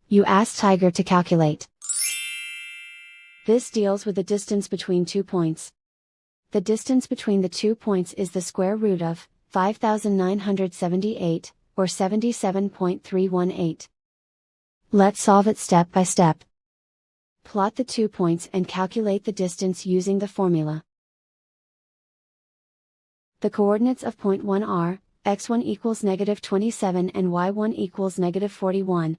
You ask Tiger to calculate. This deals with the distance between 2 points. The distance between the 2 points is the square root of 5,978, or 77.318. Let's solve it step by step. Plot the 2 points and calculate the distance using the formula. The coordinates of point 1 are, x1 equals -27 and y1 equals -41.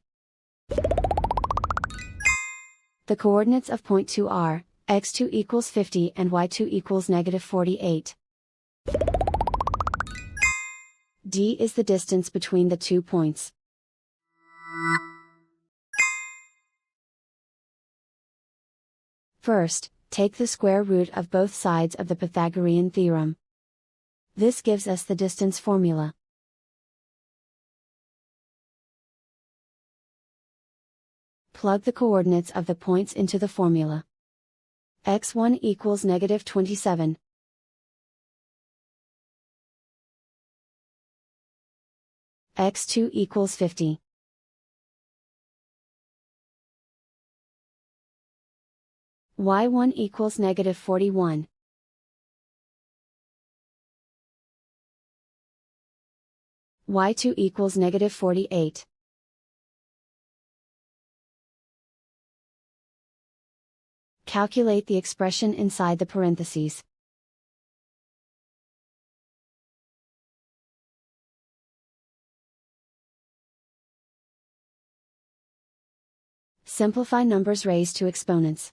The coordinates of point 2 are, x2 equals 50 and y2 equals -48. D is the distance between the 2 points. First, take the square root of both sides of the Pythagorean theorem. This gives us the distance formula. Plug the coordinates of the points into the formula. x1 equals -27. x2 equals 50. y1 equals -41. y2 equals -48. Calculate the expression inside the parentheses. Simplify numbers raised to exponents.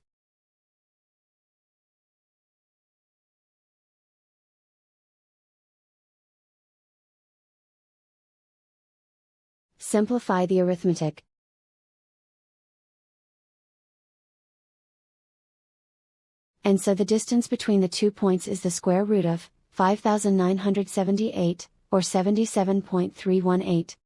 Simplify the arithmetic. And so the distance between the 2 points is the square root of 5,978, or 77.318.